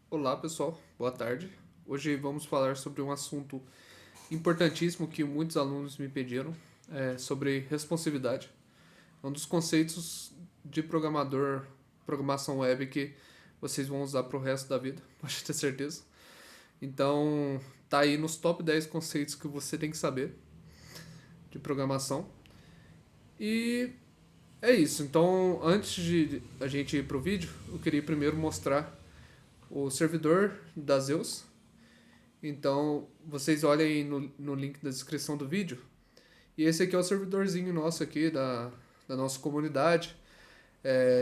Olá pessoal, boa tarde. Hoje vamos falar sobre um assunto importantíssimo que muitos alunos me pediram, sobre responsividade. É um dos conceitos de programação web que vocês vão usar para o resto da vida, pode ter certeza. Então, tá aí nos top 10 conceitos que você tem que saber de programação. E é isso. Então, antes de a gente ir pro vídeo, eu queria primeiro mostrar o servidor da Zeus. Então, vocês olhem no link da descrição do vídeo. E esse aqui é o servidorzinho nosso aqui da nossa comunidade.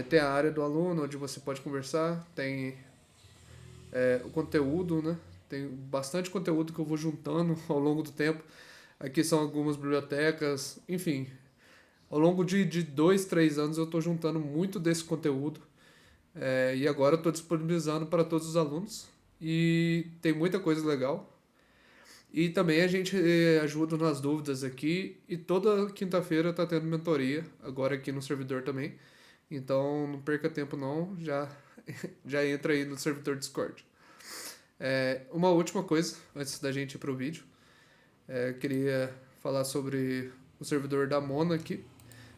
Tem a área do aluno, onde você pode conversar. Tem o conteúdo, né? Tem bastante conteúdo que eu vou juntando ao longo do tempo. Aqui são algumas bibliotecas. Enfim, ao longo de 2, 3 anos eu estou juntando muito desse conteúdo. E agora eu estou disponibilizando para todos os alunos. E tem muita coisa legal. E também a gente ajuda nas dúvidas aqui. E toda quinta-feira tá tendo mentoria, agora aqui no servidor também. Então não perca tempo não, já entra aí no servidor Discord. Uma última coisa, antes da gente ir pro vídeo. Queria falar sobre o servidor da Mona aqui.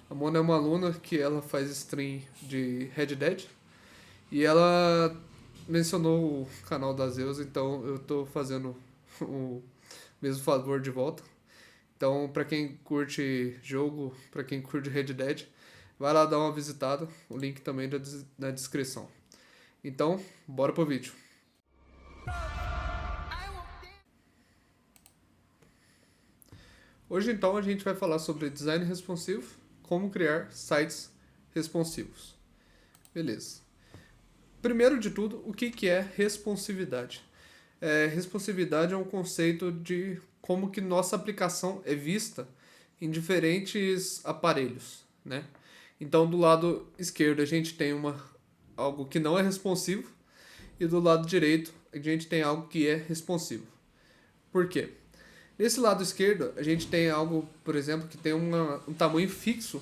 A Mona é uma aluna que ela faz stream de Red Dead. E ela mencionou o canal da Zeus, então eu tô fazendo o mesmo favor de volta. Então, pra quem curte jogo, pra quem curte Red Dead, vai lá dar uma visitada. O link também na descrição. Então, bora pro vídeo. Hoje, então, a gente vai falar sobre design responsivo, como criar sites responsivos. Beleza. Primeiro de tudo, o que é responsividade? Responsividade é um conceito de como que nossa aplicação é vista em diferentes aparelhos, né? Então, do lado esquerdo a gente tem algo que não é responsivo e do lado direito a gente tem algo que é responsivo. Por quê? Nesse lado esquerdo a gente tem algo, por exemplo, que tem um tamanho fixo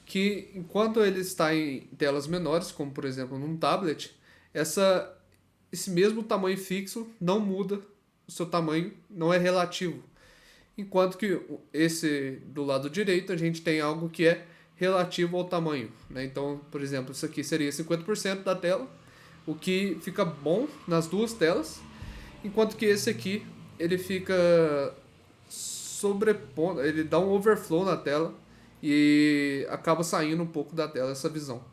que enquanto ele está em telas menores, como por exemplo num tablet, esse mesmo tamanho fixo não muda, o seu tamanho não é relativo. Enquanto que esse do lado direito a gente tem algo que é relativo ao tamanho, né? Então, por exemplo, isso aqui seria 50% da tela, o que fica bom nas duas telas, enquanto que esse aqui ele fica sobrepondo, ele dá um overflow na tela e acaba saindo um pouco da tela essa visão.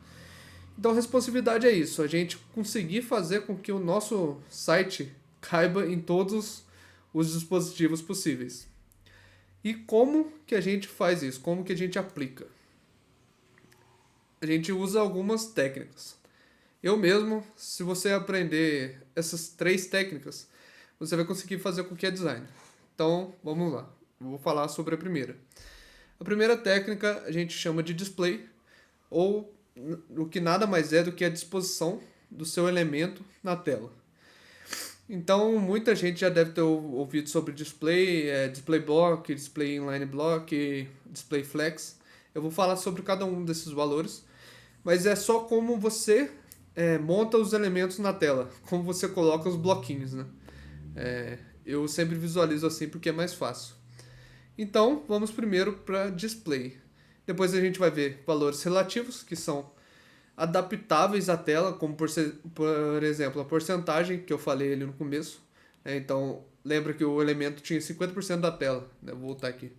Então, responsividade é isso, a gente conseguir fazer com que o nosso site caiba em todos os dispositivos possíveis. E como que a gente faz isso? Como que a gente aplica? A gente usa algumas técnicas. Eu mesmo, se você aprender essas 3 técnicas, você vai conseguir fazer qualquer design. Então, vamos lá. Eu vou falar sobre a primeira. A primeira técnica a gente chama de display, ou o que nada mais é do que a disposição do seu elemento na tela. Então, muita gente já deve ter ouvido sobre display, display block, display inline block, display flex. Eu vou falar sobre cada um desses valores, mas é só como você monta os elementos na tela, como você coloca os bloquinhos, né? Eu sempre visualizo assim porque é mais fácil. Então, vamos primeiro para display. Depois a gente vai ver valores relativos, que são adaptáveis à tela, como por exemplo a porcentagem que eu falei ali no começo. Então, lembra que o elemento tinha 50% da tela. Vou voltar aqui.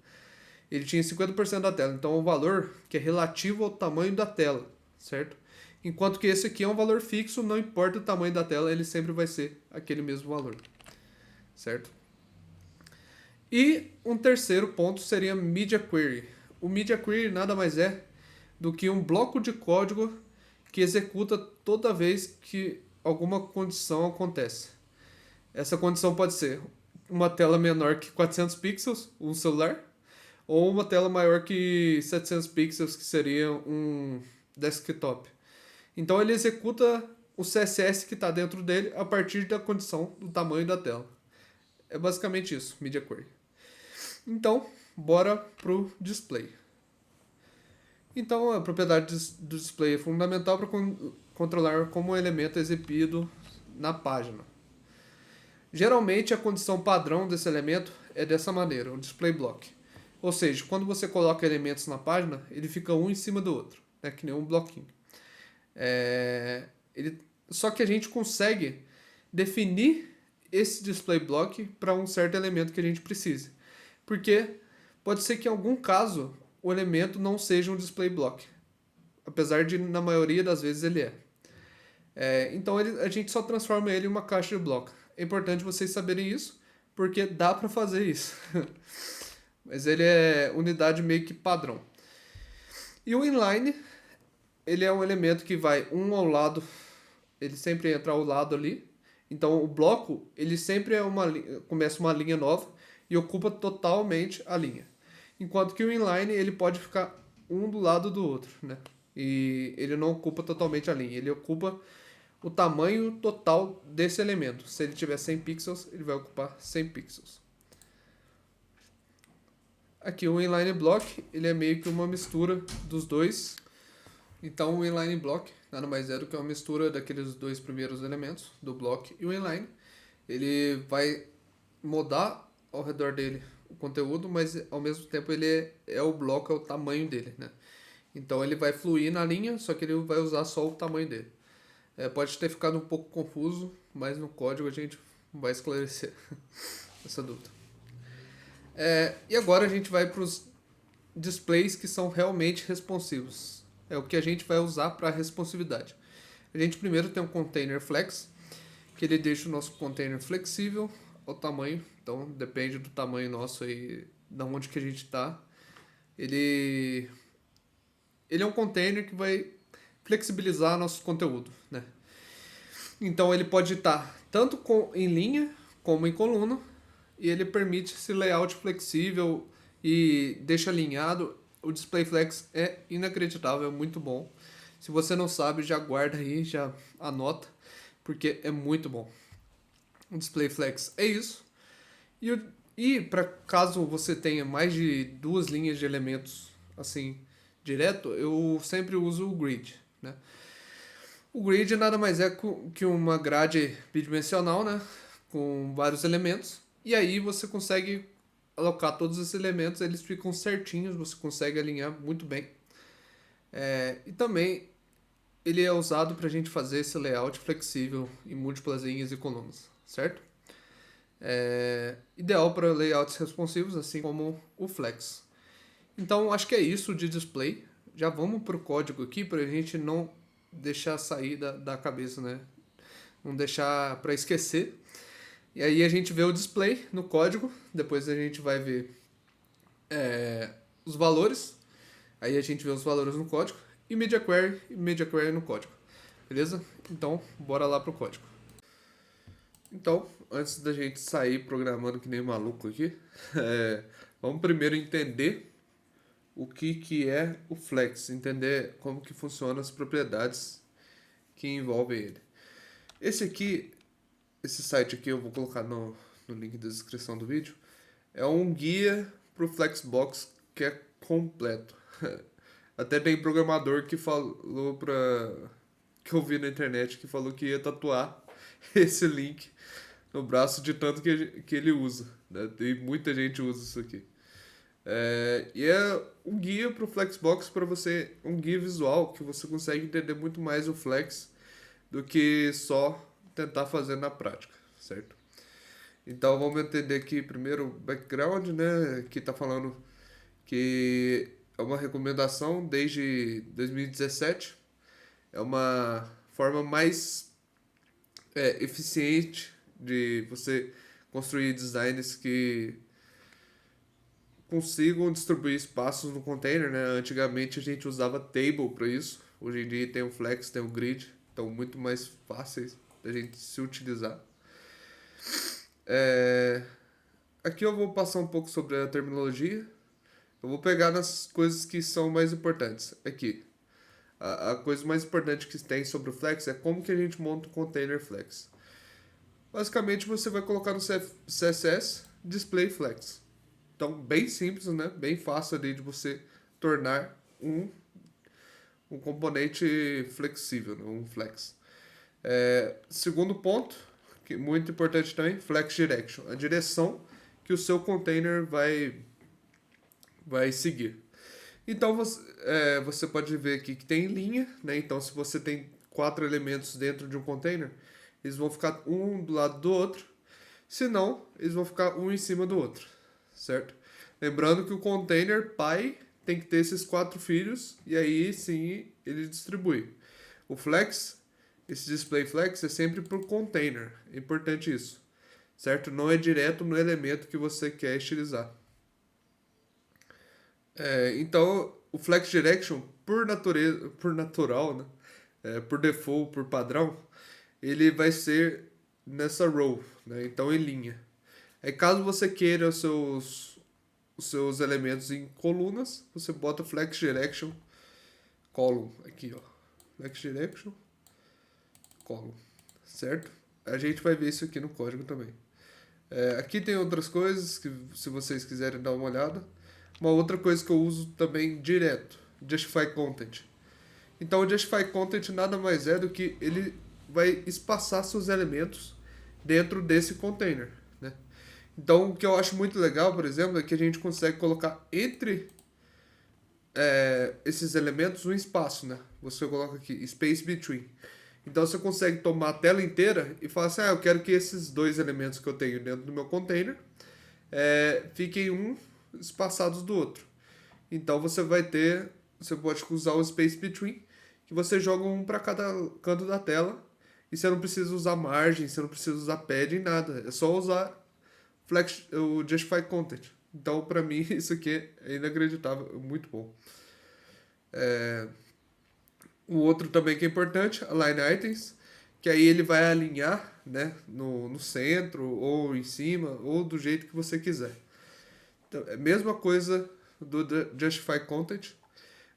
Ele tinha 50% da tela, então é um valor que é relativo ao tamanho da tela, certo? Enquanto que esse aqui é um valor fixo, não importa o tamanho da tela, ele sempre vai ser aquele mesmo valor, certo? E um terceiro ponto seria Media Query. O Media Query nada mais é do que um bloco de código que executa toda vez que alguma condição acontece. Essa condição pode ser uma tela menor que 400 pixels, um celular, ou uma tela maior que 700 pixels, que seria um desktop. Então ele executa o CSS que está dentro dele a partir da condição do tamanho da tela. É basicamente isso, Media Query. Então, bora pro display. Então, a propriedade do display é fundamental para controlar como o elemento é exibido na página. Geralmente a condição padrão desse elemento é dessa maneira, o display block. Ou seja, quando você coloca elementos na página, ele fica um em cima do outro, né? Que nem um bloquinho. Só que a gente consegue definir esse display block para um certo elemento que a gente precise. Porque pode ser que em algum caso o elemento não seja um display block. Apesar de, na maioria das vezes, ele é. Então a gente só transforma ele em uma caixa de bloco. É importante vocês saberem isso, porque dá para fazer isso. Mas ele é unidade meio que padrão. E o inline, ele é um elemento que vai um ao lado, ele sempre entra ao lado ali. Então o bloco, ele sempre começa uma linha nova e ocupa totalmente a linha. Enquanto que o inline, ele pode ficar um do lado do outro, né? E ele não ocupa totalmente a linha, ele ocupa o tamanho total desse elemento. Se ele tiver 100 pixels, ele vai ocupar 100 pixels. Aqui o inline block, ele é meio que uma mistura dos dois. Então o inline block nada mais é do que uma mistura daqueles dois primeiros elementos, do block e o inline. Ele vai mudar ao redor dele o conteúdo, mas ao mesmo tempo ele é o bloco, é o tamanho dele, né? Então ele vai fluir na linha, só que ele vai usar só o tamanho dele. Pode ter ficado um pouco confuso, mas no código a gente vai esclarecer essa dúvida. E agora a gente vai para os displays que são realmente responsivos. É o que a gente vai usar para responsividade. A gente primeiro tem um container flex, que ele deixa o nosso container flexível ao tamanho. Então depende do tamanho nosso aí, da onde que a gente está. Ele é um container que vai flexibilizar nosso conteúdo, né? Então ele pode estar tanto em linha como em coluna, e ele permite esse layout flexível e deixa alinhado. O display flex é inacreditável, é muito bom. Se você não sabe, já guarda aí, já anota, porque é muito bom. O display flex é isso. E para caso você tenha mais de duas linhas de elementos assim direto, eu sempre uso o grid, né? O grid nada mais é que uma grade bidimensional, né, com vários elementos, e aí você consegue alocar todos esses elementos, eles ficam certinhos, você consegue alinhar muito bem. E também ele é usado para a gente fazer esse layout flexível em múltiplas linhas e colunas, certo? Ideal para layouts responsivos, assim como o flex. Então acho que é isso de display. Já vamos para o código aqui para a gente não deixar sair da cabeça, né? Não deixar para esquecer. E aí a gente vê o display no código, depois a gente vai ver os valores, aí a gente vê os valores no código, e media query no código, beleza? Então, bora lá pro código. Então, antes da gente sair programando que nem maluco aqui, vamos primeiro entender o que é o Flex, entender como que funcionam as propriedades que envolvem ele. Esse site aqui eu vou colocar no link da descrição do vídeo, é um guia pro Flexbox que é completo. Até tem programador que falou que eu vi na internet que falou que ia tatuar esse link no braço de tanto que ele usa, né? Tem muita gente usa isso aqui. E é um guia para o Flexbox para você, um guia visual que você consegue entender muito mais o Flex do que só tentar fazer na prática, certo? Então vamos entender aqui primeiro o background, né? Que está falando que é uma recomendação desde 2017. É uma forma mais eficiente de você construir designs que consigam distribuir espaços no container, né? Antigamente a gente usava table para isso. Hoje em dia tem o Flex, tem o Grid, então muito mais fáceis da gente se utilizar. Aqui eu vou passar um pouco sobre a terminologia. Eu vou pegar nas coisas que são mais importantes aqui. A coisa mais importante que tem sobre o Flex é como que a gente monta o container Flex. Basicamente você vai colocar no CSS Display Flex. Então bem simples, né? Bem fácil ali de você tornar um componente flexível, né? Um flex. Segundo ponto, que é muito importante também, Flex Direction, a direção que o seu container vai seguir. Então você pode ver aqui que tem linha, né? Então se você tem 4 elementos dentro de um container, eles vão ficar um do lado do outro. Se não, eles vão ficar um em cima do outro, certo? Lembrando que o container pai tem que ter esses 4 filhos e aí sim ele distribui. O flex, esse display flex é sempre por container, é importante isso, certo? Não é direto no elemento que você quer estilizar. Então, o Flex Direction, por natureza, por natural, né? Por default, por padrão, ele vai ser nessa row, né? Então, em linha. Caso você queira os seus elementos em colunas, você bota Flex Direction Column aqui, ó. Flex Direction Column, certo? A gente vai ver isso aqui no código também. Aqui tem outras coisas que, se vocês quiserem dar uma olhada. Uma outra coisa que eu uso também direto, Justify Content. Então, o Justify Content nada mais é do que ele vai espaçar seus elementos dentro desse container, né? Então, o que eu acho muito legal, por exemplo, é que a gente consegue colocar entre esses elementos um espaço, né? Você coloca aqui, Space Between. Então, você consegue tomar a tela inteira e falar assim, eu quero que esses dois elementos que eu tenho dentro do meu container fiquem um espaçados do outro. Então você pode usar o Space Between, que você joga um para cada canto da tela e você não precisa usar margem, você não precisa usar padding, nada. É só usar o Justify Content. Então, para mim, isso aqui é inacreditável, é muito bom. O outro também que é importante, Align Items, que aí ele vai alinhar, né, no centro, ou em cima, ou do jeito que você quiser. Então, é a mesma coisa do Justify Content,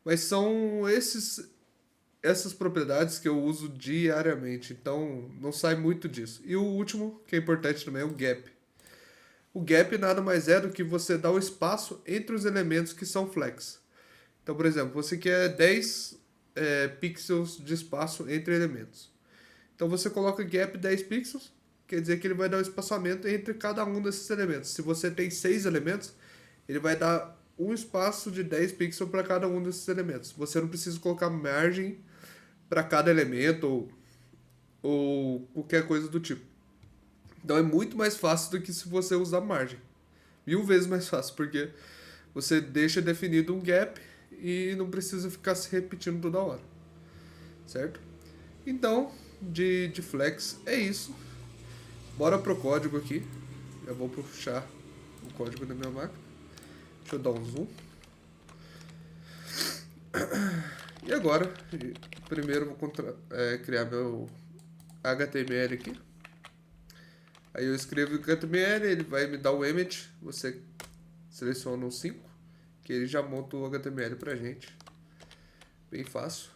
mas são essas propriedades que eu uso diariamente, então não sai muito disso. E o último, que é importante também, é o Gap. O Gap nada mais é do que você dar o espaço entre os elementos que são flex. Então, por exemplo, você quer 10 pixels de espaço entre elementos. Então você coloca Gap 10 pixels, quer dizer que ele vai dar um espaçamento entre cada um desses elementos. Se você tem 6 elementos, ele vai dar um espaço de 10 pixels para cada um desses elementos. Você não precisa colocar margem para cada elemento ou qualquer coisa do tipo. Então é muito mais fácil do que se você usar margem. 1000 vezes mais fácil, porque você deixa definido um gap e não precisa ficar se repetindo toda hora. Certo? Então, de flex é isso. Bora pro código aqui. Já vou puxar o código da minha máquina. Deixa eu dar um zoom. E agora, primeiro eu vou criar meu HTML aqui. Aí eu escrevo o HTML, ele vai me dar o image. Você seleciona um 5, que ele já monta o HTML pra gente. Bem fácil.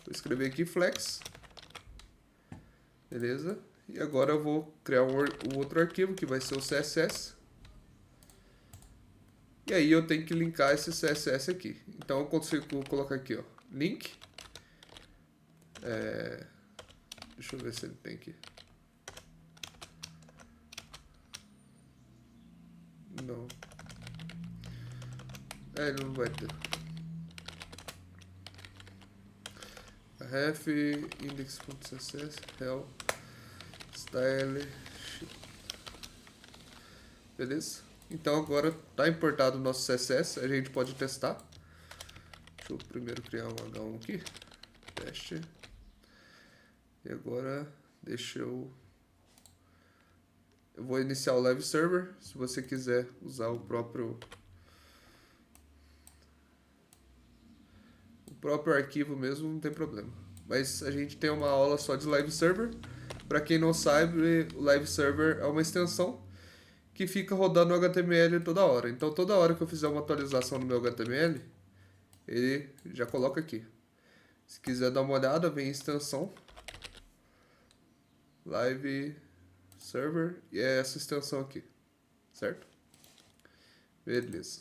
Vou escrever aqui flex. Beleza? E agora eu vou criar um outro arquivo que vai ser o CSS. E aí eu tenho que linkar esse CSS aqui. Então eu consigo colocar aqui, ó, link. Deixa eu ver se ele tem aqui. Não. Ele não vai ter. Ref index.css hell style. Beleza? Então agora está importado o nosso CSS, a gente pode testar. Deixa eu primeiro criar um H1 aqui. Teste. E agora deixa eu vou iniciar o live server. Se você quiser usar o próprio arquivo mesmo, não tem problema. Mas a gente tem uma aula só de live server. Para quem não sabe, o live server é uma extensão que fica rodando o HTML toda hora. Então toda hora que eu fizer uma atualização no meu HTML, ele já coloca aqui. Se quiser dar uma olhada, vem extensão live server e é essa extensão aqui, certo? Beleza.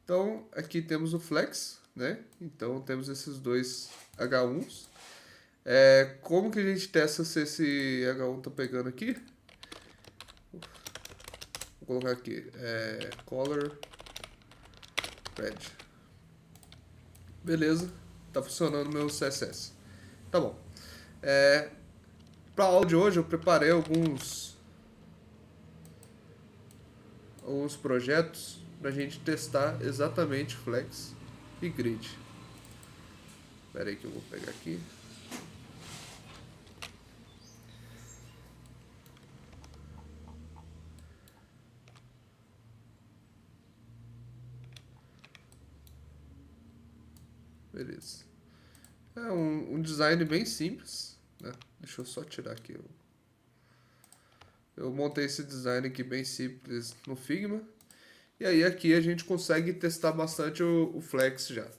Então aqui temos o flex, né? Então temos esses dois H1s. Como que a gente testa se esse H1 tá pegando aqui? Vou colocar aqui, color red. Beleza, tá funcionando o meu CSS. Tá bom. Para a aula de hoje eu preparei alguns projetos para a gente testar exatamente Flex e Grid. Espera aí que eu vou pegar aqui. Beleza. É um design bem simples, né? Deixa eu só tirar aqui. Eu montei esse design aqui bem simples no Figma. E aí aqui a gente consegue testar bastante o Flex já.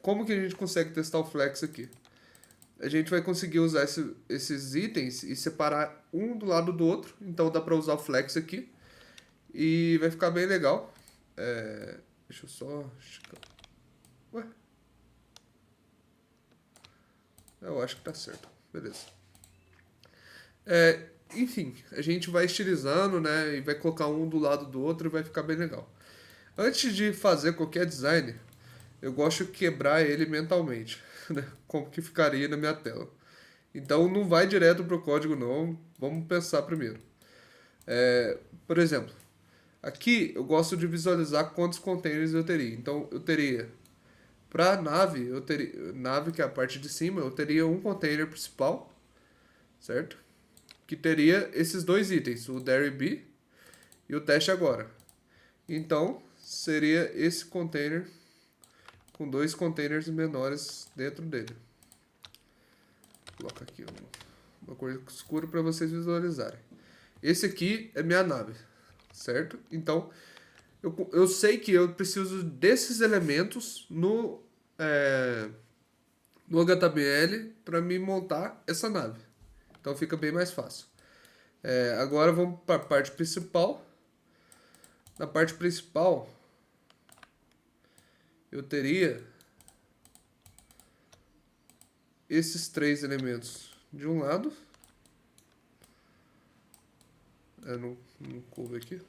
Como que a gente consegue testar o Flex aqui? A gente vai conseguir usar esses itens e separar um do lado do outro. Então dá para usar o Flex aqui. E vai ficar bem legal. Deixa eu só... Ué? Eu acho que tá certo. Beleza. Enfim, a gente vai estilizando, né? E vai colocar um do lado do outro e vai ficar bem legal. Antes de fazer qualquer design, eu gosto de quebrar ele mentalmente, né? Como que ficaria na minha tela. Então não vai direto pro código não, vamos pensar primeiro. Por exemplo, aqui eu gosto de visualizar quantos containers eu teria. Então eu teria, para nave, nave que é a parte de cima, eu teria um container principal, certo? Que teria esses dois itens, o Derib e o teste agora. Então seria esse container com dois containers menores dentro dele. Vou colocar aqui uma cor escura para vocês visualizarem. Esse aqui é minha nave, certo? Então, eu sei que eu preciso desses elementos no HTML para me montar essa nave. Então fica bem mais fácil. Agora vamos para a parte principal. Na parte principal, eu teria esses três elementos de um lado. Não coube aqui.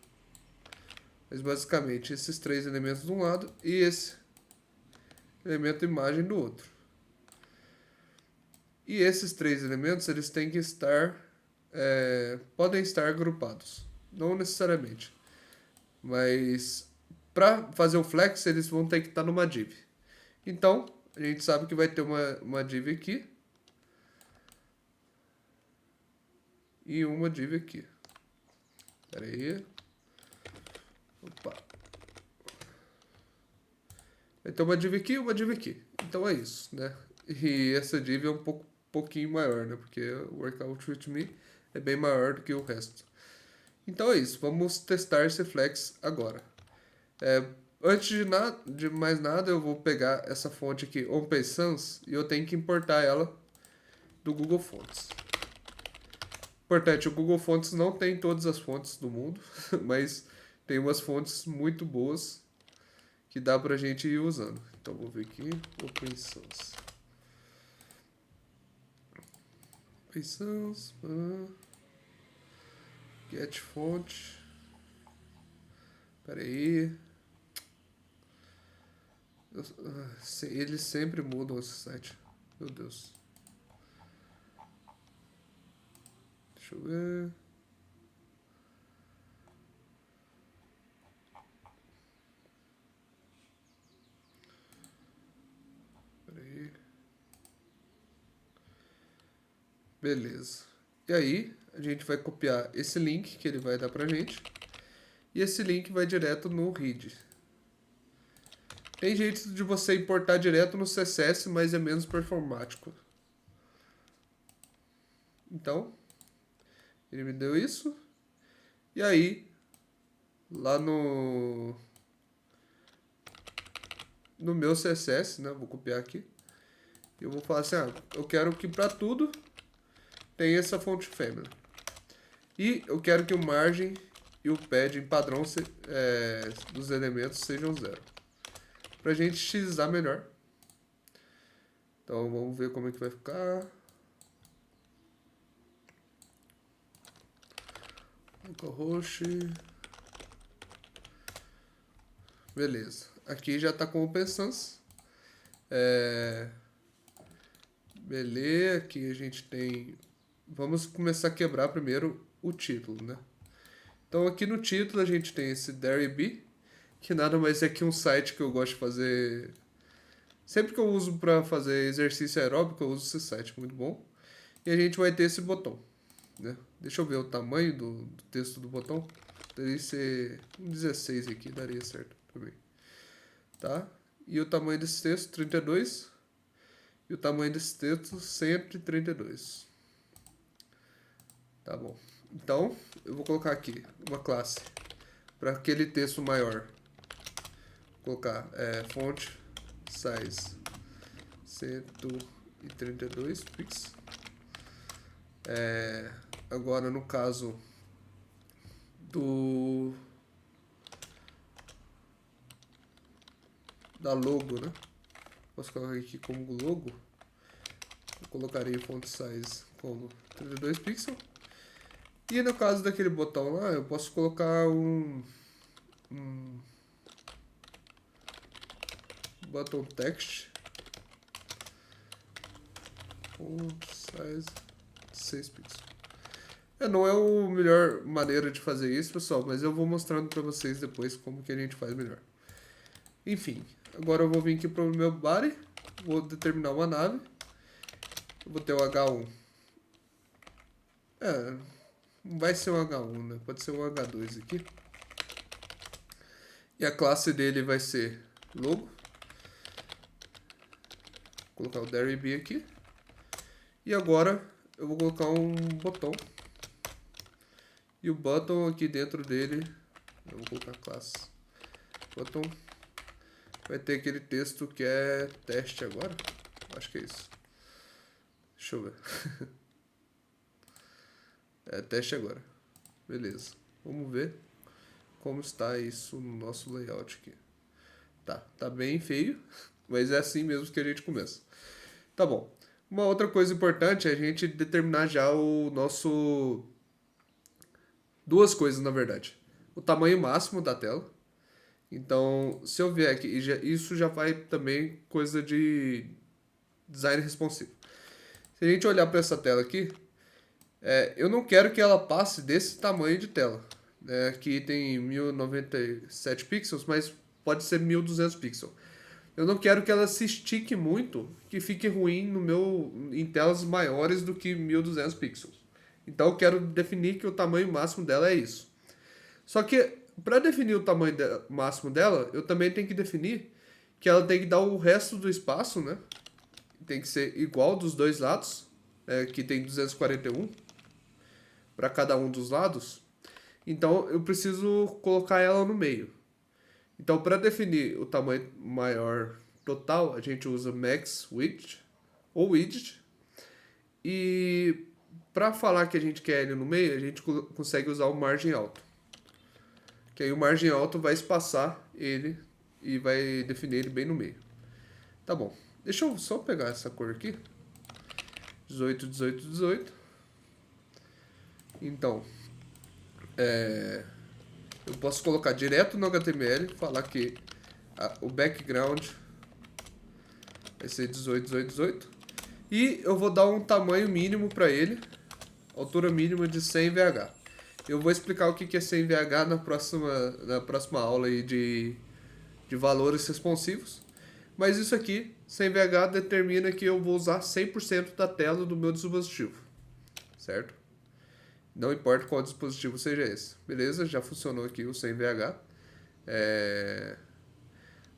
Mas basicamente esses três elementos de um lado e esse elemento imagem do outro. E esses três elementos eles têm que estar podem estar agrupados, não necessariamente, mas para fazer o flex eles vão ter que estar numa div. Então a gente sabe que vai ter uma div aqui e uma div aqui. Espera aí. Opa. Vai ter uma div aqui e uma div aqui. Então é isso, né? E essa div é um pouquinho maior, né? Porque o Workout With Me é bem maior do que o resto. Então é isso. Vamos testar esse flex agora. Antes de mais nada, eu vou pegar essa fonte aqui, OpenSans, Sans, e eu tenho que importar ela do Google Fonts. Importante, o Google Fonts não tem todas as fontes do mundo, mas tem umas fontes muito boas que dá pra gente ir usando. Então vou ver aqui, OpenSans. OpenSans, get font. Pera aí. Eles sempre mudam esse site. Meu Deus. Deixa eu ver. Peraí. Beleza. E aí, a gente vai copiar esse link que ele vai dar pra gente. E esse link vai direto no read. Tem jeito de você importar direto no CSS, mas é menos performático. Então, ele me deu isso. E aí, lá no meu CSS, né? Vou copiar aqui. Eu vou falar assim, eu quero que para tudo tenha essa fonte family. E eu quero que o margem e o padding padrão dos elementos sejam 0. Pra gente estilizar melhor. Então vamos ver como é que vai ficar. Localhost. Beleza. Aqui já está com o OpenSans. Beleza, aqui a gente tem... Vamos começar a quebrar primeiro o título, né? Então aqui no título a gente tem esse DairyB, que nada mais é que um site que eu gosto de fazer... Sempre que eu uso para fazer exercício aeróbico, eu uso esse site, muito bom. E a gente vai ter esse botão, né? Deixa eu ver o tamanho do texto do botão. Deve ser um 16 aqui, daria certo também. Tá? E o tamanho desse texto, 32. E o tamanho desse texto, 132. Tá bom. Então, eu vou colocar aqui uma classe para aquele texto maior. Vou colocar font size 132 pixels. Agora, no caso da logo, né? Posso colocar aqui como logo. Eu colocaria font size como 32 pixels. E no caso daquele botão lá, eu posso colocar um button text font size 6 pixels. Não é a melhor maneira de fazer isso, pessoal, mas eu vou mostrando para vocês depois como que a gente faz melhor. Enfim, agora eu vou vir aqui para o meu body, vou determinar uma nave, eu vou ter o H1. Não vai ser um H1, né? Pode ser um H2 aqui. E a classe dele vai ser logo. Vou colocar o DairyB aqui. E agora eu vou colocar um botão. E o button aqui dentro dele, eu vou colocar classe button. Vai ter aquele texto que é teste agora. Acho que é isso. Deixa eu ver. Teste agora. Beleza. Vamos ver como está isso no nosso layout aqui. Tá bem feio, mas é assim mesmo que a gente começa. Tá bom. Uma outra coisa importante é a gente determinar já o nosso... Duas coisas, na verdade. O tamanho máximo da tela. Então, se eu vier aqui, isso já vai também coisa de design responsivo. Se a gente olhar para essa tela aqui, eu não quero que ela passe desse tamanho de tela. Aqui tem 1097 pixels, mas pode ser 1200 pixels. Eu não quero que ela se estique muito, que fique ruim em telas maiores do que 1200 pixels. Então eu quero definir que o tamanho máximo dela é isso. Só que para definir o tamanho máximo dela, eu também tenho que definir que ela tem que dar o resto do espaço, né? Tem que ser igual dos dois lados, que tem 241 para cada um dos lados. Então eu preciso colocar ela no meio. Então para definir o tamanho maior total, a gente usa max width ou widget. E para falar que a gente quer ele no meio, a gente consegue usar o margem alto. Que aí o margem alto vai espaçar ele e vai definir ele bem no meio. Tá bom. Deixa eu só pegar essa cor aqui. 18, 18, 18. Então, eu posso colocar direto no HTML, falar que o background vai ser 18, 18, 18. E eu vou dar um tamanho mínimo para ele, altura mínima de 100 VH. Eu vou explicar o que é 100 VH na próxima aula aí de valores responsivos. Mas isso aqui, 100 VH, determina que eu vou usar 100% da tela do meu dispositivo. Certo? Não importa qual dispositivo seja esse. Beleza? Já funcionou aqui o 100 VH.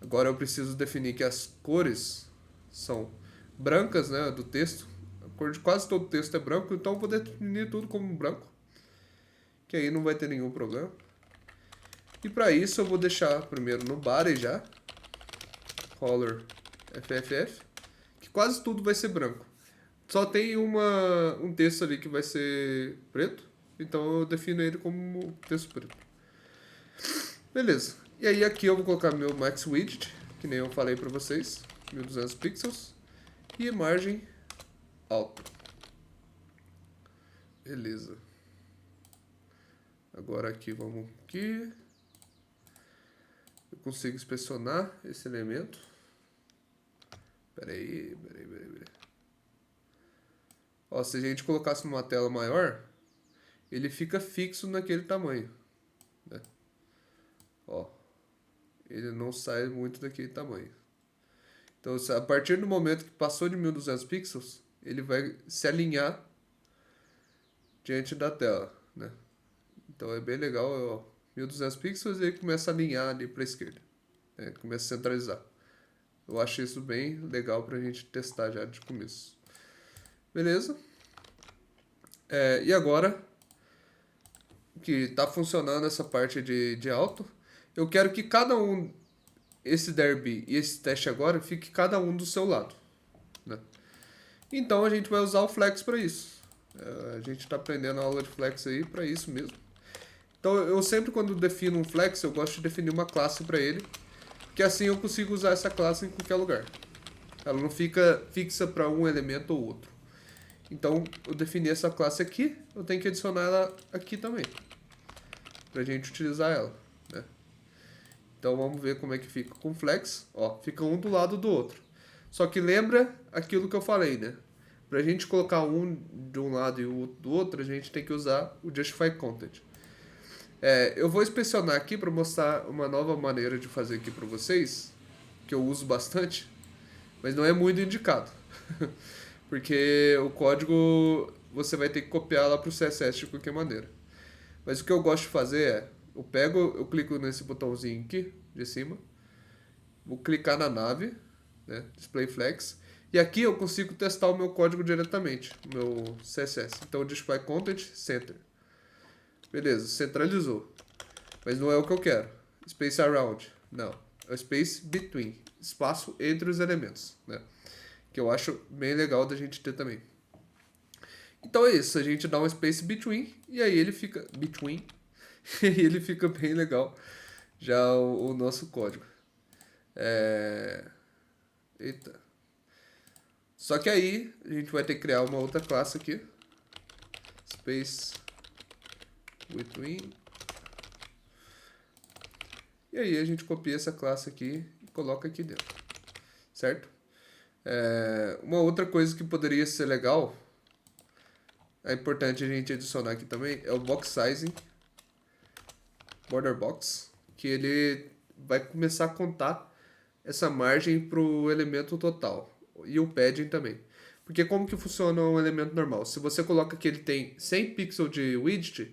Agora eu preciso definir que as cores são brancas, né, do texto. A cor de quase todo o texto é branco, então eu vou definir tudo como branco. Que aí não vai ter nenhum problema. E para isso eu vou deixar primeiro no body já. Color FFF. Que quase tudo vai ser branco. Só tem um texto ali que vai ser preto. Então eu defino ele como texto preto. Beleza. E aí aqui eu vou colocar meu max widget, que nem eu falei para vocês, 1200 pixels. e margem alta. Beleza. Agora aqui, vamos aqui. Eu consigo inspecionar esse elemento. Peraí. Ó, se a gente colocasse numa tela maior, ele fica fixo naquele tamanho, né? Ó, ele não sai muito daquele tamanho. Então, a partir do momento que passou de 1200 pixels, ele vai se alinhar diante da tela, né? Então é bem legal, ó, 1200 pixels e ele começa a alinhar ali para a esquerda, né? Começa a centralizar. Eu acho isso bem legal pra gente testar já de começo. Beleza? E agora que tá funcionando essa parte de alto, eu quero que cada um, esse derby e esse teste agora, fique cada um do seu lado, né? Então a gente vai usar o flex para isso. A gente está aprendendo a aula de flex aí para isso mesmo. Então eu sempre quando defino um flex, eu gosto de definir uma classe para ele, que assim eu consigo usar essa classe em qualquer lugar. Ela não fica fixa para um elemento ou outro. Então eu defini essa classe aqui, eu tenho que adicionar ela aqui também, pra gente utilizar ela, né? Então vamos ver como é que fica com flex. Ó, fica um do lado do outro. Só que lembra aquilo que eu falei, né? Pra gente colocar um de um lado e o do outro, a gente tem que usar o Justify Content. Eu vou inspecionar aqui para mostrar uma nova maneira de fazer aqui para vocês, que eu uso bastante, mas não é muito indicado. Porque o código você vai ter que copiar lá para o CSS de qualquer maneira. Mas o que eu gosto de fazer eu clico nesse botãozinho aqui de cima, vou clicar na nave, né, Display Flex, e aqui eu consigo testar o meu código diretamente, o meu CSS. Então, Display Content, Center. Beleza, centralizou. Mas não é o que eu quero. Space Around, não. É o Space Between, espaço entre os elementos, né? Que eu acho bem legal da gente ter também. Então é isso, a gente dá um Space Between, e aí ele fica... Between. E ele fica bem legal, já o nosso código. Eita. Só que aí a gente vai ter que criar uma outra classe aqui. Space Between. E aí a gente copia essa classe aqui e coloca aqui dentro. Certo? Uma outra coisa que poderia ser legal, é importante a gente adicionar aqui também, é o Box Sizing. Border Box. Que ele vai começar a contar essa margem para o elemento total. E o padding também. Porque como que funciona um elemento normal? Se você coloca que ele tem 100 pixels de width,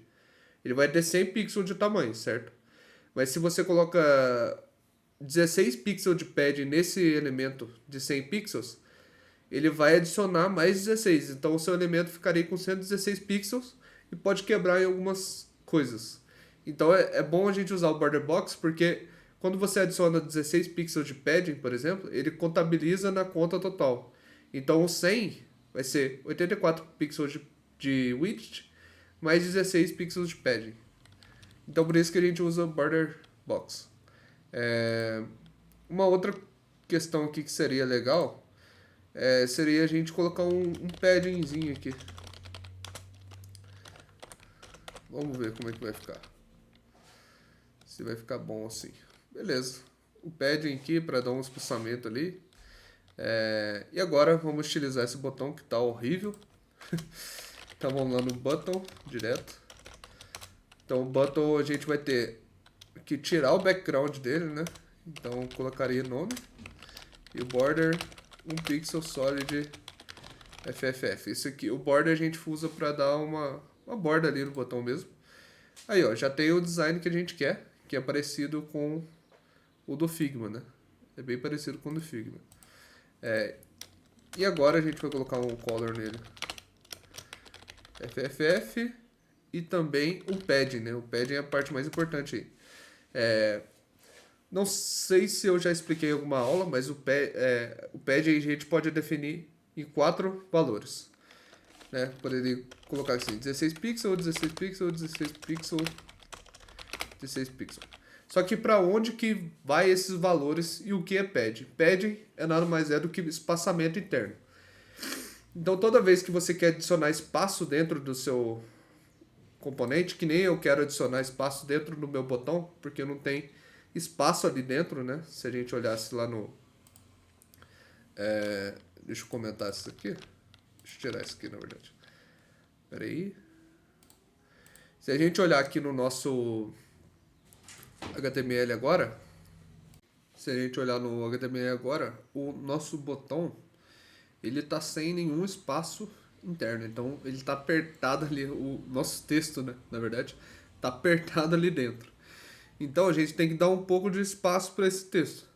ele vai ter 100 pixels de tamanho, certo? Mas se você coloca 16 pixels de padding nesse elemento de 100 pixels, ele vai adicionar mais 16. Então o seu elemento ficaria com 116 pixels e pode quebrar em algumas coisas. Então é bom a gente usar o Border Box, porque quando você adiciona 16 pixels de padding, por exemplo, ele contabiliza na conta total. Então o 100 vai ser 84 pixels de width mais 16 pixels de padding. Então por isso que a gente usa o Border Box. Uma outra questão aqui que seria legal seria a gente colocar um paddingzinho aqui. Vamos ver como é que vai ficar. Se vai ficar bom assim. Beleza. O padding aqui para dar um espaçamento ali. E agora vamos utilizar esse botão que tá horrível. Então vamos lá no button direto. Então o button a gente vai ter que tirar o background dele, né? Então colocaria nome. E o border 1 pixel solid FFF. Esse aqui, o border a gente usa para dar uma borda ali no botão mesmo. Aí ó, já tem o design que a gente quer, que é parecido com o do Figma, né? É bem parecido com o do Figma. E agora a gente vai colocar um color nele. FFF e também o padding, né? O padding é a parte mais importante aí. Não sei se eu já expliquei em alguma aula, mas o padding a gente pode definir em 4 valores. Né? Poderia colocar assim, 16 pixels, 16 pixels, 16 pixels, 16 pixels. Só que para onde que vai esses valores e o que é padding? Padding é nada mais do que espaçamento interno. Então toda vez que você quer adicionar espaço dentro do seu componente, que nem eu quero adicionar espaço dentro do meu botão, porque não tem espaço ali dentro, né? Se a gente olhasse lá no... deixa eu comentar isso aqui. Deixa eu tirar isso aqui, na verdade. Espera aí. Se a gente olhar aqui no nosso HTML agora, se a gente olhar no HTML agora, o nosso botão, ele tá sem nenhum espaço interno. Então, ele tá apertado ali, o nosso texto, né, na verdade, tá apertado ali dentro. Então, a gente tem que dar um pouco de espaço para esse texto.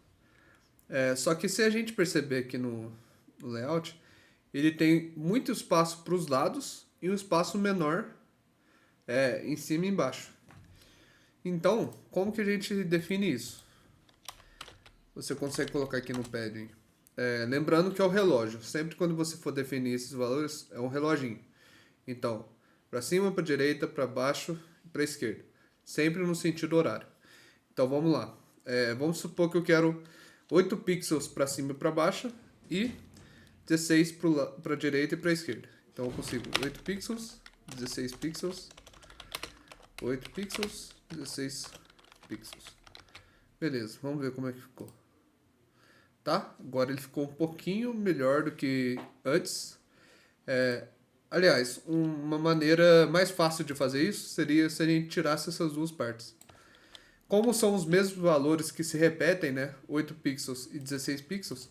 Só que se a gente perceber aqui no layout, ele tem muito espaço para os lados e um espaço menor em cima e embaixo. Então, como que a gente define isso? Você consegue colocar aqui no padding. Lembrando que é o relógio. Sempre quando você for definir esses valores, é um reloginho. Então, para cima, para direita, para baixo e para esquerda. Sempre no sentido horário. Então, vamos lá. Vamos supor que eu quero 8 pixels para cima e para baixo e 16 para direita e para esquerda. Então, eu consigo 8 pixels, 16 pixels, 8 pixels, 16 pixels. Beleza, vamos ver como é que ficou. Tá? Agora ele ficou um pouquinho melhor do que antes. Aliás, uma maneira mais fácil de fazer isso seria se a gente tirasse essas duas partes. Como são os mesmos valores que se repetem, né? 8 pixels e 16 pixels,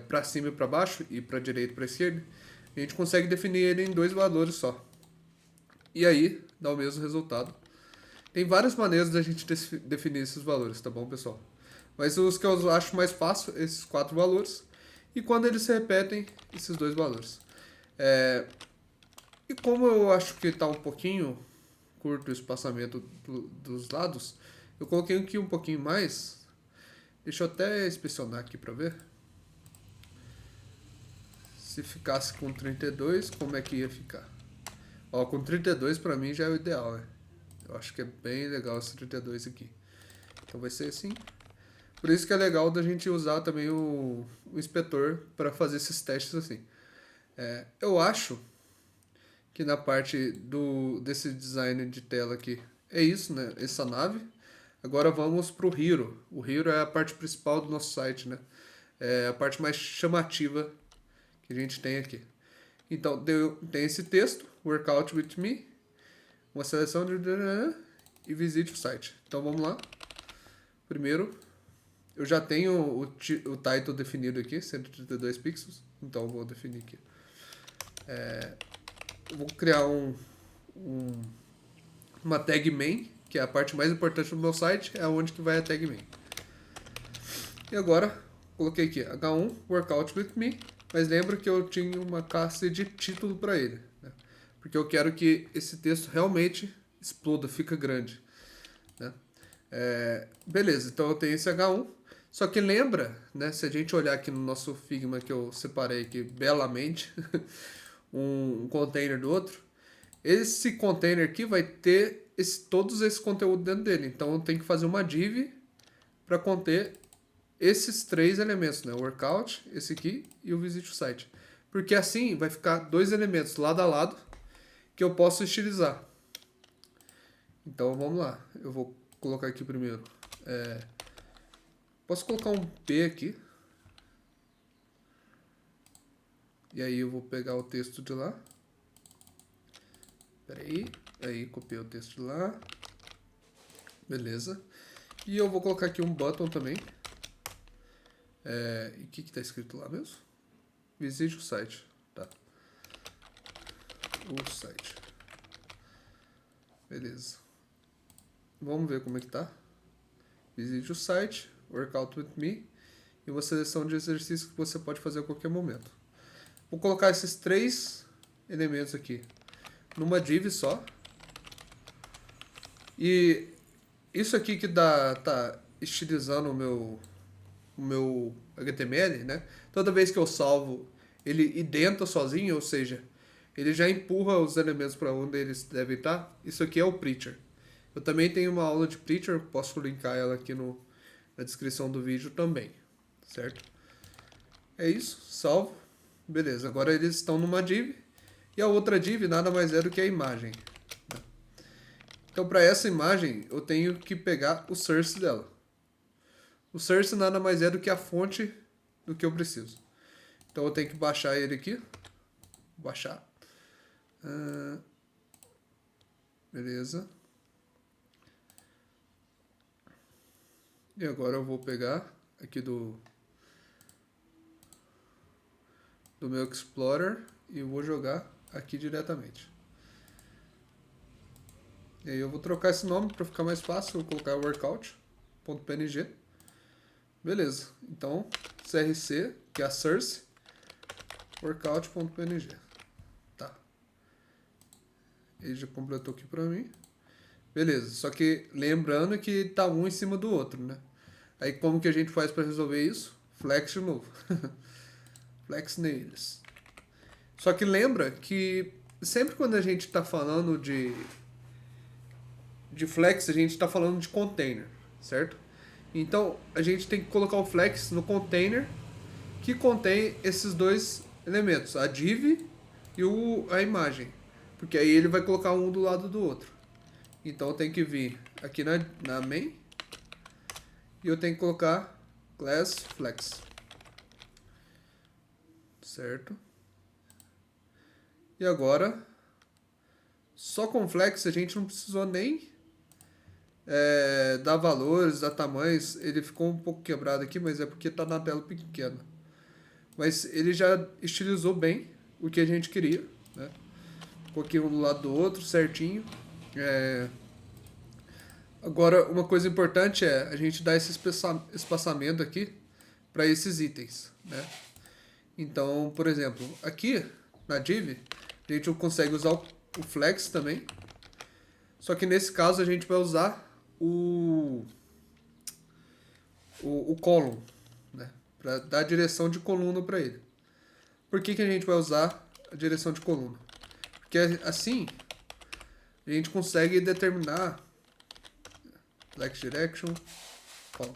para cima e para baixo, e para direita e para esquerda, a gente consegue definir ele em dois valores só. E aí, dá o mesmo resultado. Tem várias maneiras da gente definir esses valores, tá bom, pessoal? Mas os que eu acho mais fácil, esses 4 valores. E quando eles se repetem, esses 2 valores. E como eu acho que está um pouquinho curto o espaçamento dos lados, eu coloquei aqui um pouquinho mais. Deixa eu até inspecionar aqui para ver. Se ficasse com 32, como é que ia ficar? Ó, com 32 para mim já é o ideal, né? Eu acho que é bem legal esse 32 aqui. Então vai ser assim. Por isso que é legal da gente usar também o inspetor para fazer esses testes assim. Eu acho que na parte desse design de tela aqui é isso, né? Essa nave. Agora vamos para o Hero. O Hero é a parte principal do nosso site, né? É a parte mais chamativa que a gente tem aqui. Então tem esse texto, Workout with Me, uma seleção de e visite o site. Então vamos lá. Primeiro, eu já tenho o title definido aqui, 132 pixels. Então eu vou definir aqui. Vou criar uma tag main, que é a parte mais importante do meu site, é onde que vai a tag main. E agora, coloquei aqui H1 Workout with Me, mas lembra que eu tinha uma classe de título para ele, né? Porque eu quero que esse texto realmente exploda, fica grande, né? Beleza, então eu tenho esse H1. Só que lembra, né, se a gente olhar aqui no nosso Figma que eu separei aqui belamente, um container do outro, esse container aqui vai ter todos esse conteúdo dentro dele. Então eu tenho que fazer uma div para conter esses 3 elementos, né? O workout, esse aqui e o visit o site. Porque assim vai ficar 2 elementos lado a lado que eu posso estilizar. Então vamos lá. Eu vou colocar aqui primeiro. Posso colocar um P aqui. E aí eu vou pegar o texto de lá. Espera aí. Aí copiei o texto de lá. Beleza. E eu vou colocar aqui um button também. E o que está escrito lá mesmo? Visite o site. Tá. O site. Beleza. Vamos ver como é que tá. Visite o site. Workout with Me. E uma seleção de exercícios que você pode fazer a qualquer momento. Vou colocar esses 3 elementos aqui numa div só. E isso aqui que tá estilizando o meu HTML, né? Toda vez que eu salvo, ele identa sozinho, ou seja, ele já empurra os elementos para onde eles devem estar. Isso aqui é o Preacher. Eu também tenho uma aula de Preacher, posso linkar ela aqui na descrição do vídeo também, certo? É isso, salvo. Beleza, agora eles estão numa div e a outra div nada mais é do que a imagem. Então para essa imagem eu tenho que pegar o source dela. O source nada mais é do que a fonte do que eu preciso. Então eu tenho que baixar ele aqui. Baixar. Beleza. E agora eu vou pegar aqui do meu Explorer e vou jogar aqui diretamente. E aí eu vou trocar esse nome para ficar mais fácil, vou colocar workout.png. Beleza, então crc, que é a source, workout.png. Tá. Ele já completou aqui para mim. Beleza, só que lembrando que tá um em cima do outro, né? Aí como que a gente faz para resolver isso? Flex de novo. Flex neles. Só que lembra que sempre quando a gente está falando de flex, a gente está falando de container, certo? Então a gente tem que colocar o flex no container que contém esses dois elementos, a div e a imagem, porque aí ele vai colocar um do lado do outro. Então eu tenho que vir aqui na main e eu tenho que colocar class flex, certo? E agora, só com flex a gente não precisou nem dar valores, dar tamanhos. Ele ficou um pouco quebrado aqui, mas é porque está na tela pequena. Mas ele já estilizou bem o que a gente queria, né? Coloquei um do lado do outro, certinho. Agora, uma coisa importante é a gente dar esse espaçamento aqui para esses itens, né? Então, por exemplo, aqui na div, a gente consegue usar o flex também. Só que nesse caso a gente vai usar o column, né? Para dar direção de coluna para ele. Por que a gente vai usar a direção de coluna? Porque assim a gente consegue determinar flex direction, column.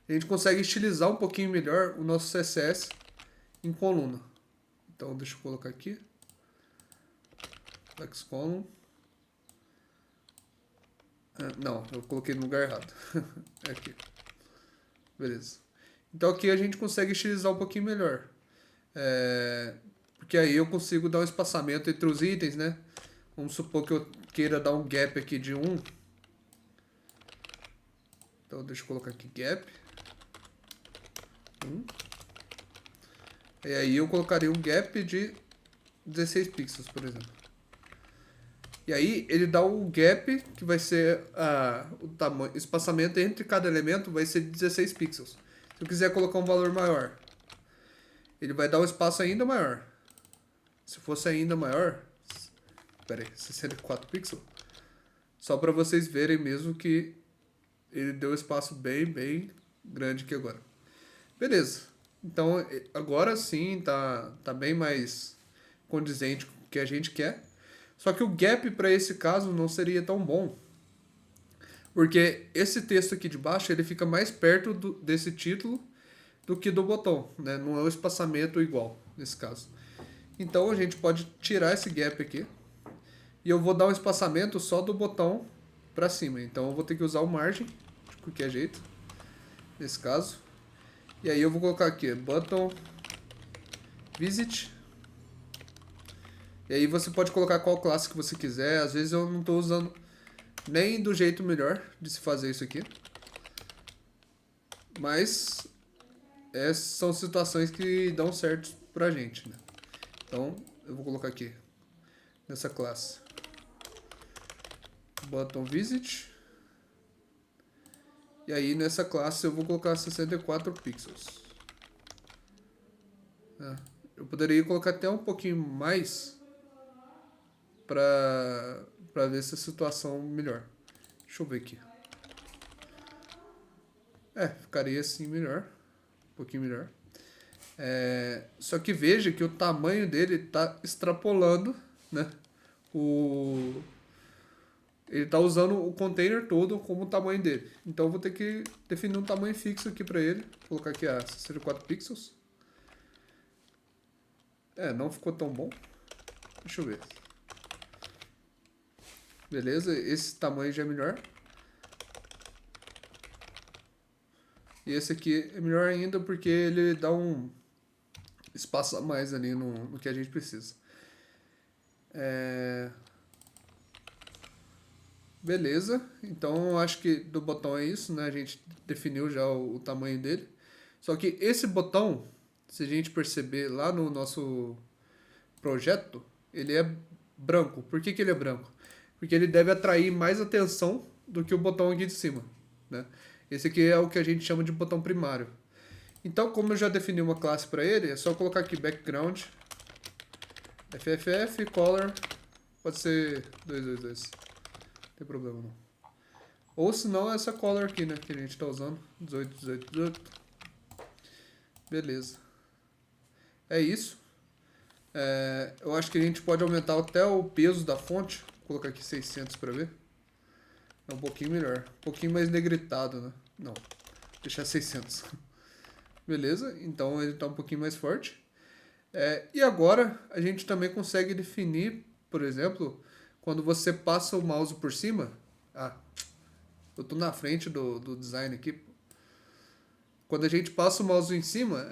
A gente consegue estilizar um pouquinho melhor o nosso CSS em coluna. Então deixa eu colocar aqui flex column. Não, eu coloquei no lugar errado. É aqui. Beleza. Então aqui a gente consegue estilizar um pouquinho melhor. Porque aí eu consigo dar um espaçamento entre os itens, né? Vamos supor que eu queira dar um gap aqui de 1. Então deixa eu colocar aqui gap. 1. E aí eu colocaria um gap de 16 pixels, por exemplo. E aí ele dá o gap, que vai ser o tamanho, espaçamento entre cada elemento vai ser de 16 pixels. Se eu quiser colocar um valor maior, ele vai dar um espaço ainda maior. Se fosse ainda maior, pera aí, 64 pixels, só para vocês verem mesmo que ele deu um espaço bem grande aqui agora. Beleza. Então agora sim tá bem mais condizente com o que a gente quer. Só que o gap para esse caso não seria tão bom. Porque esse texto aqui de baixo ele fica mais perto desse título do que do botão, né? Não é um espaçamento igual nesse caso. Então a gente pode tirar esse gap aqui. E eu vou dar um espaçamento só do botão para cima. Então eu vou ter que usar o margin, de qualquer jeito, nesse caso. E aí eu vou colocar aqui, button visit. E aí você pode colocar qual classe que você quiser. Às vezes eu não estou usando nem do jeito melhor de se fazer isso aqui. Mas são situações que dão certo pra gente, né? Então eu vou colocar aqui nessa classe button visit. E aí nessa classe eu vou colocar 64 pixels. Eu poderia colocar até um pouquinho mais para ver essa situação melhor. Deixa eu ver aqui. Ficaria assim melhor. Um pouquinho melhor. Só que veja que o tamanho dele está extrapolando, né? Ele está usando o container todo como o tamanho dele. Então eu vou ter que definir um tamanho fixo aqui para ele. Vou colocar aqui a 64 pixels. Não ficou tão bom. Deixa eu ver. Beleza, esse tamanho já é melhor. E esse aqui é melhor ainda porque ele dá um espaço a mais ali no que a gente precisa. Beleza, então eu acho que do botão é isso, né? A gente definiu já o tamanho dele. Só que esse botão, se a gente perceber lá no nosso projeto, ele é branco. Por que que ele é branco? Porque ele deve atrair mais atenção do que o botão aqui de cima, né? Esse aqui é o que a gente chama de botão primário. Então, como eu já defini uma classe para ele, é só colocar aqui background, FFF, color, pode ser 222, não tem problema não. Ou se não, essa color aqui, né, que a gente tá usando, 18, 18, 18. Beleza. É isso. Eu acho que a gente pode aumentar até o peso da fonte, vou colocar aqui 600 para ver. É um pouquinho melhor, um pouquinho mais negritado, né? Não, deixar 600. Beleza, então ele está um pouquinho mais forte. E agora a gente também consegue definir, por exemplo, quando você passa o mouse por cima. Eu tô na frente do design aqui. Quando a gente passa o mouse em cima,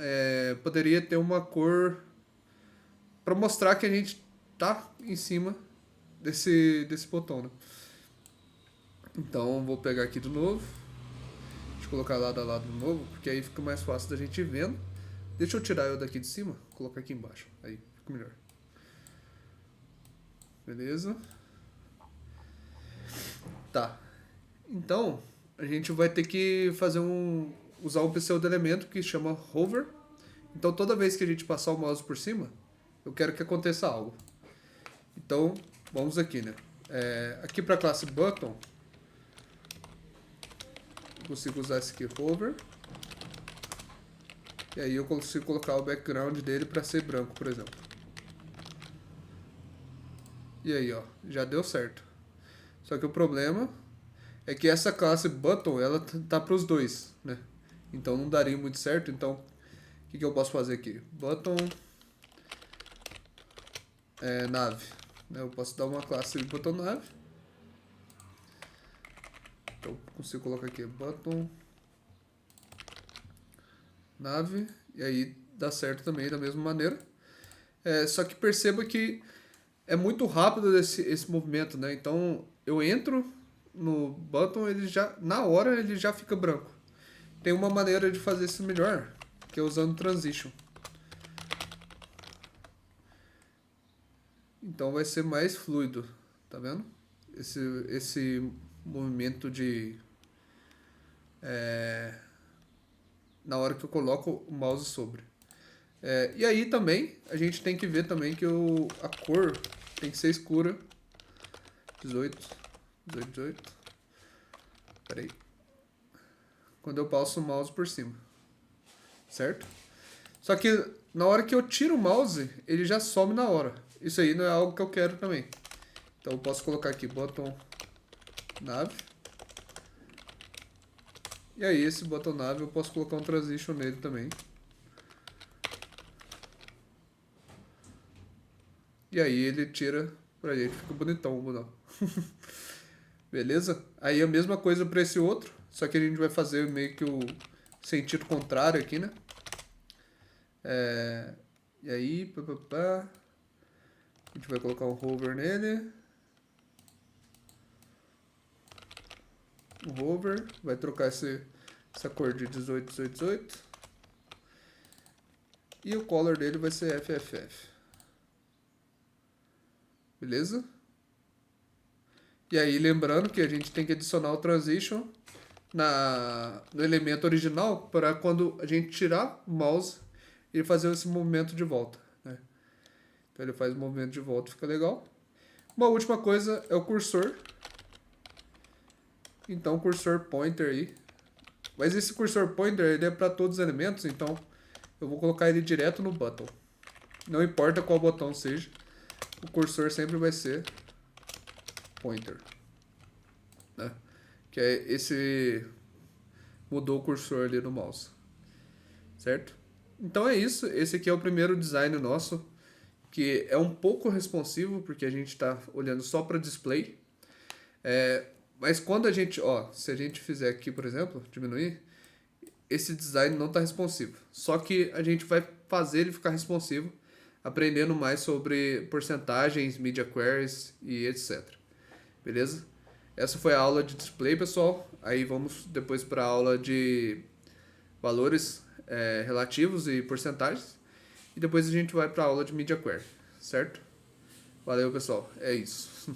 poderia ter uma cor para mostrar que a gente tá em cima desse botão, né? Então vou pegar aqui de novo. Deixa eu colocar lado a lado de novo, porque aí fica mais fácil da gente ir vendo. Deixa eu tirar eu daqui de cima, colocar aqui embaixo. Aí fica melhor. Beleza? Tá. Então, a gente vai ter que usar um pseudo elemento que chama hover. Então, toda vez que a gente passar o mouse por cima, eu quero que aconteça algo. Então, vamos aqui, né? Aqui para a classe button, eu consigo usar esse aqui, hover. E aí eu consigo colocar o background dele para ser branco, por exemplo. E aí, ó, já deu certo. Só que o problema é que essa classe button, ela tá para os dois, né? Então não daria muito certo. Então, o que eu posso fazer aqui? Button nave. Eu posso dar uma classe button nave. Então, consigo colocar aqui button nave. E aí dá certo também da mesma maneira. Só que perceba que é muito rápido esse movimento, né? Então eu entro no button, na hora ele já fica branco. Tem uma maneira de fazer isso melhor, que é usando transition. Então vai ser mais fluido, tá vendo? Esse movimento na hora que eu coloco o mouse sobre. E aí também, a gente tem que ver também que a cor tem que ser escura. 18, 18, 18. Peraí. Quando eu passo o mouse por cima. Certo? Só que na hora que eu tiro o mouse, ele já some na hora. Isso aí não é algo que eu quero também. Então eu posso colocar aqui botão nave. E aí esse botão nave eu posso colocar um transition nele também. E aí ele tira pra gente, fica bonitão o botão. Beleza? Aí a mesma coisa para esse outro, só que a gente vai fazer meio que o sentido contrário aqui, né? E aí, a gente vai colocar um hover nele. O hover vai trocar essa cor de 18, 18, 18. E o color dele vai ser FFF. Beleza? E aí, lembrando que a gente tem que adicionar o transition no elemento original para quando a gente tirar o mouse e fazer esse movimento de volta, né? Então ele faz o movimento de volta, fica legal. Uma última coisa é o cursor. Então o cursor pointer aí. Mas esse cursor pointer ele é para todos os elementos, então eu vou colocar ele direto no button. Não importa qual botão seja, o cursor sempre vai ser pointer, né? Que é esse mudou o cursor ali no mouse, certo? Então é isso, esse aqui é o primeiro design nosso que é um pouco responsivo, porque a gente está olhando só para display. Mas quando a gente, se a gente fizer aqui, por exemplo, diminuir, esse design não está responsivo. Só que a gente vai fazer ele ficar responsivo, aprendendo mais sobre porcentagens, media queries e etc. Beleza? Essa foi a aula de display, pessoal. Aí vamos depois para a aula de valores relativos e porcentagens. E depois a gente vai para a aula de media query, certo? Valeu, pessoal. É isso.